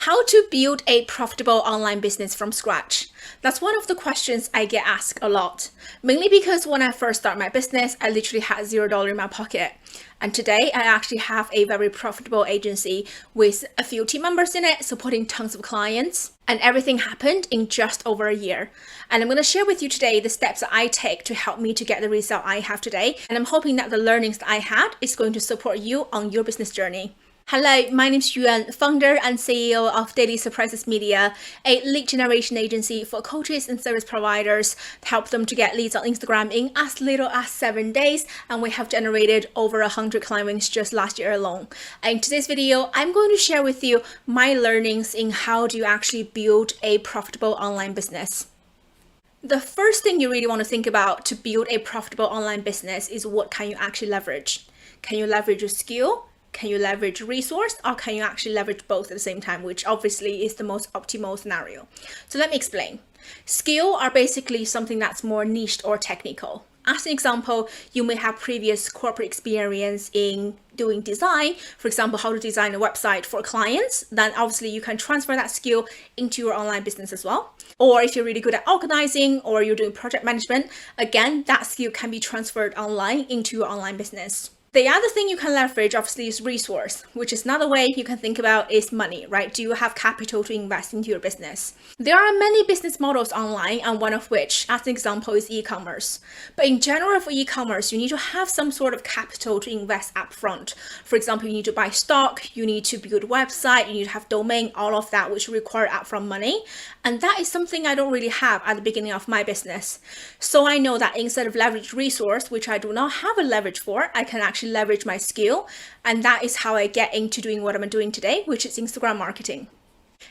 How to build a profitable online business from scratch? That's one of the questions I get asked a lot, mainly because when I first started my business, I literally had $0 in my pocket. And today I actually have a very profitable agency with a few team members in it, supporting tons of clients. And everything happened in just over a year. And I'm going to share with you today the steps that I take to help me to get the result I have today. And I'm hoping that the learnings that I had is going to support you on your business journey. Hello, my name is Yuan, founder and CEO of DailySurprisesMedia, a lead generation agency for coaches and service providers to help them to get leads on Instagram in as little as 7 days. And we have generated over 100 client wins just last year alone. In today's video, I'm going to share with you my learnings in how do you actually build a profitable online business. The first thing you really want to think about to build a profitable online business is what can you actually leverage? Can you leverage your skill? Can you leverage resource, or can you actually leverage both at the same time, which obviously is the most optimal scenario? So let me explain. Skill are basically something that's more niched or technical. As an example, you may have previous corporate experience in doing design, for example, how to design a website for clients, then obviously you can transfer that skill into your online business as well. Or if you're really good at organizing or you're doing project management, again, that skill can be transferred online into your online business. The other thing you can leverage obviously is resource, which is another way you can think about is money, right? Do you have capital to invest into your business? There are many business models online, and one of which, as an example, is e-commerce. But in general for e-commerce, you need to have some sort of capital to invest upfront. For example, you need to buy stock, you need to build a website, you need to have domain, all of that, which require upfront money. And that is something I don't really have at the beginning of my business. So I know that instead of leverage resource, which I do not have a leverage for, I can actually leverage my skill, and that is how I get into doing what I'm doing today, which is Instagram marketing.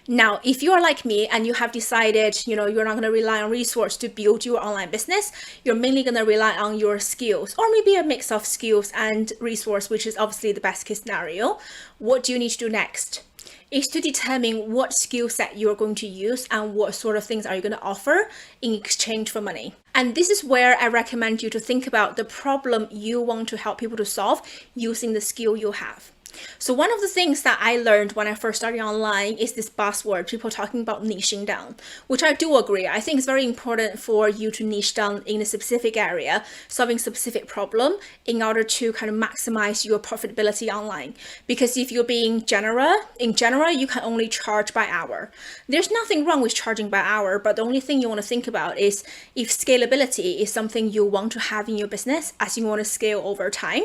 Now, if you are like me and you have decided, you're not going to rely on resource to build your online business, you're mainly going to rely on your skills, or maybe a mix of skills and resource, which is obviously the best case scenario. What do you need to do next? Is to determine what skill set you're going to use and what sort of things are you going to offer in exchange for money. And this is where I recommend you to think about the problem you want to help people to solve using the skill you have. So one of the things that I learned when I first started online is this buzzword, people talking about niching down, which I do agree. I think it's very important for you to niche down in a specific area, solving a specific problem in order to kind of maximize your profitability online. Because if you're being in general, you can only charge by hour. There's nothing wrong with charging by hour, but the only thing you want to think about is if scalability is something you want to have in your business as you want to scale over time.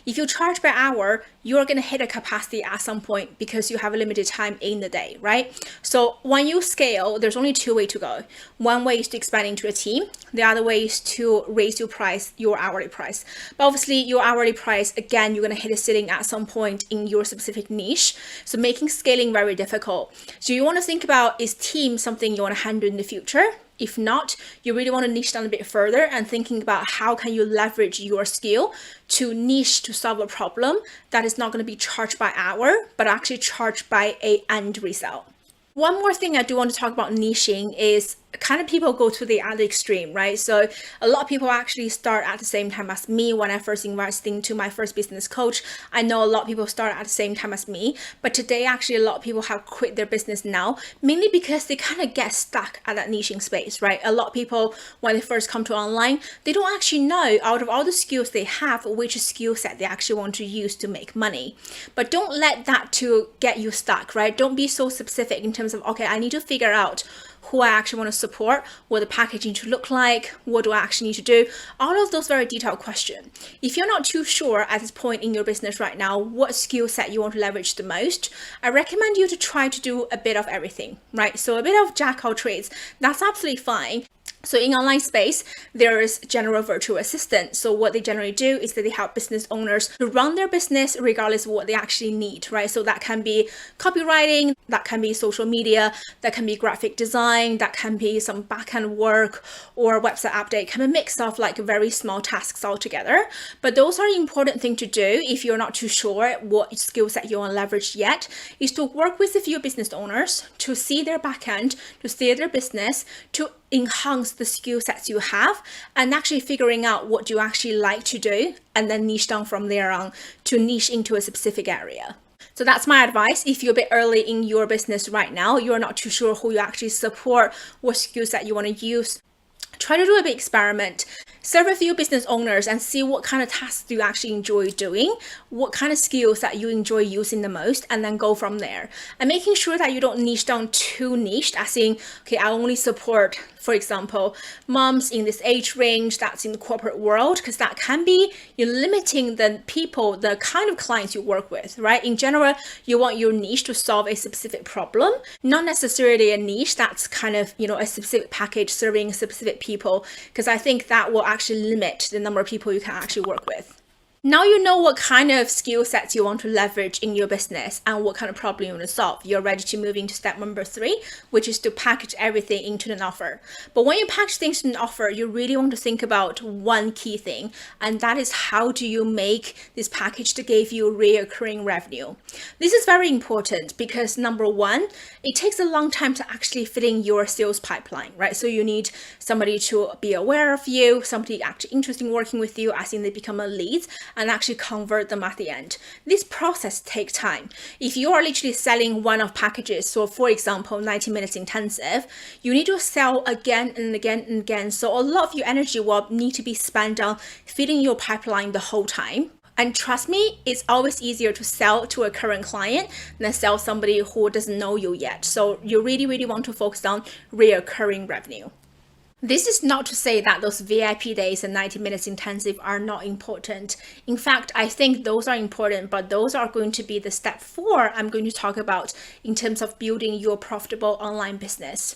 If you charge per hour, you're going to hit a capacity at some point because you have a limited time in the day, right? So when you scale, there's only two ways to go. One way is to expand into a team. The other way is to raise your hourly price. But obviously your hourly price, again, you're going to hit a ceiling at some point in your specific niche. So making scaling very difficult. So you want to think about, is team something you want to handle in the future? If not, you really want to niche down a bit further and thinking about how can you leverage your skill to niche to solve a problem that is not going to be charged by hour, but actually charged by a end result. One more thing I do want to talk about niching is kind of people go to the other extreme, right? So a lot of people actually start at the same time as me. When I first invested into my first business coach, I know a lot of people start at the same time as me, but today actually a lot of people have quit their business now, mainly because they kind of get stuck at that niching space, right? A lot of people, when they first come to online, they don't actually know out of all the skills they have, which skill set they actually want to use to make money. But don't let that to get you stuck, right? Don't be so specific in terms of, okay, I need to figure out who I actually want to support, what the packaging should look like, what do I actually need to do, all of those very detailed questions. If you're not too sure at this point in your business right now, what skill set you want to leverage the most, I recommend you to try to do a bit of everything, right? So a bit of jack of all trades, that's absolutely fine. So in online space, there is general virtual assistant. So what they generally do is that they help business owners to run their business regardless of what they actually need, right? So that can be copywriting, that can be social media, that can be graphic design, that can be some back-end work or website update, kind of mix of like very small tasks all together. But those are important thing to do if you're not too sure what skill set you want to leverage yet, is to work with a few business owners to see their back-end, to see their business, to enhance the skill sets you have, and actually figuring out what you actually like to do, and then niche down from there on to niche into a specific area. So that's my advice. If you're a bit early in your business right now, you're not too sure who you actually support, what skills that you want to use, try to do a big experiment. Serve a few business owners and see what kind of tasks do you actually enjoy doing, what kind of skills that you enjoy using the most, and then go from there. And making sure that you don't niche down too niche, as in, okay, I only support, for example, moms in this age range that's in the corporate world, because that can be, you're limiting the people, the kind of clients you work with, right? In general, you want your niche to solve a specific problem, not necessarily a niche that's kind of, a specific package serving specific people, because I think that will actually limit the number of people you can actually work with. Now you know what kind of skill sets you want to leverage in your business and what kind of problem you want to solve. You're ready to move into step number 3, which is to package everything into an offer. But when you package things in an offer, you really want to think about one key thing, and that is how do you make this package to give you recurring revenue. This is very important because number 1, it takes a long time to actually fit in your sales pipeline, right? So you need somebody to be aware of you, somebody actually interested in working with you, as in they become a lead, and actually convert them at the end. This process takes time. If you are literally selling one-off packages, so for example, 90 minutes intensive, you need to sell again and again and again. So a lot of your energy will need to be spent on feeding your pipeline the whole time. And trust me, it's always easier to sell to a current client than sell somebody who doesn't know you yet. So you really, really want to focus on recurring revenue. This is not to say that those VIP days and 90 minutes intensive are not important. In fact, I think those are important, but those are going to be the step 4 I'm going to talk about in terms of building your profitable online business.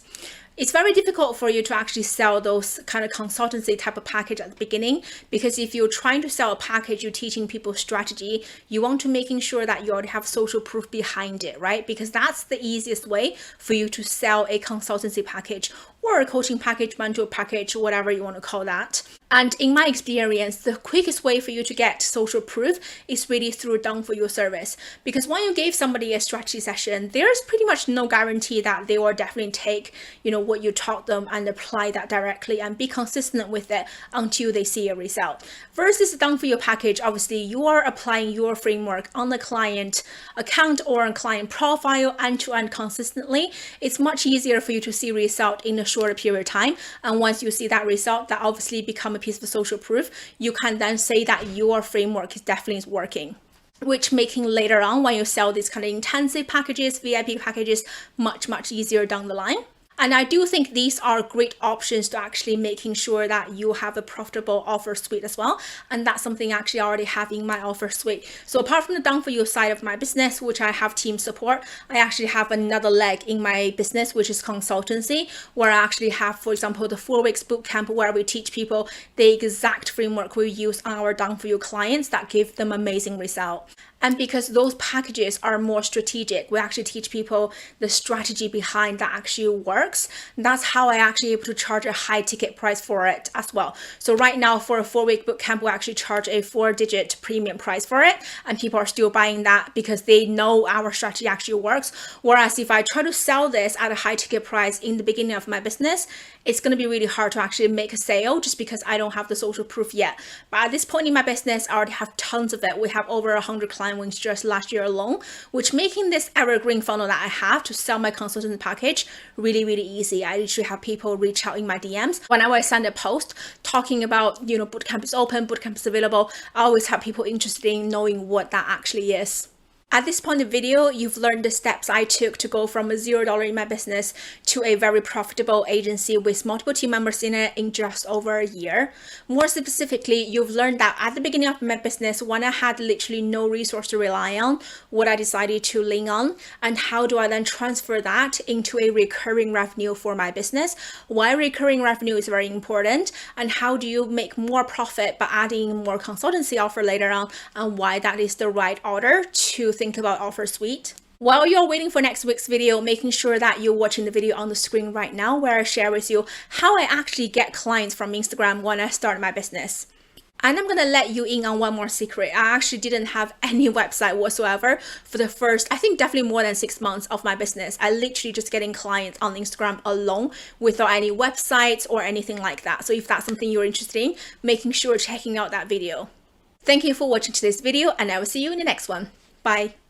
It's very difficult for you to actually sell those kind of consultancy type of package at the beginning, because if you're trying to sell a package, you're teaching people strategy, you want to making sure that you already have social proof behind it, right? Because that's the easiest way for you to sell a consultancy package or a coaching package, mentor package, whatever you want to call that. And in my experience, the quickest way for you to get social proof is really through done for you service. Because when you give somebody a strategy session, there's pretty much no guarantee that they will definitely take, what you taught them and apply that directly and be consistent with it until they see a result. Versus done for you package, obviously you are applying your framework on the client account or on client profile end-to-end consistently. It's much easier for you to see result in a shorter period of time. And once you see that result, that obviously become a piece of social proof, you can then say that your framework is definitely working, which making later on when you sell these kind of intensive packages, VIP packages, much easier down the line. And I do think these are great options to actually making sure that you have a profitable offer suite as well. And that's something actually I already have in my offer suite. So apart from the done for you side of my business, which I have team support, I actually have another leg in my business, which is consultancy, where I actually have, for example, the 4 weeks bootcamp where we teach people the exact framework we use on our done for you clients that give them amazing result. And because those packages are more strategic, we actually teach people the strategy behind that actually works. That's how I actually able to charge a high ticket price for it as well. So right now for a 4-week bootcamp, we actually charge a 4-digit premium price for it. And people are still buying that because they know our strategy actually works. Whereas if I try to sell this at a high ticket price in the beginning of my business, it's going to be really hard to actually make a sale just because I don't have the social proof yet. But at this point in my business, I already have tons of it. We have over 100 client wins just last year alone, which making this evergreen funnel that I have to sell my consultant package really, really easy. I literally have people reach out in my DMs. Whenever I send a post talking about, bootcamp is open, bootcamp is available, I always have people interested in knowing what that actually is. At this point in the video, you've learned the steps I took to go from a $0 in my business to a very profitable agency with multiple team members in it in just over a year. More specifically, you've learned that at the beginning of my business, when I had literally no resource to rely on, what I decided to lean on, and how do I then transfer that into a recurring revenue for my business, why recurring revenue is very important, and how do you make more profit by adding more consultancy offer later on, and why that is the right order to think about offer suite. While you're waiting for next week's video, making sure that you're watching the video on the screen right now where I share with you how I actually get clients from Instagram when I start my business. And I'm gonna let you in on one more secret. I actually didn't have any website whatsoever for the first, I think definitely more than 6 months of my business. I literally just getting clients on Instagram alone without any websites or anything like that. So if that's something you're interested in, making sure checking out that video. Thank you for watching today's video, and I will see you in the next one. Bye.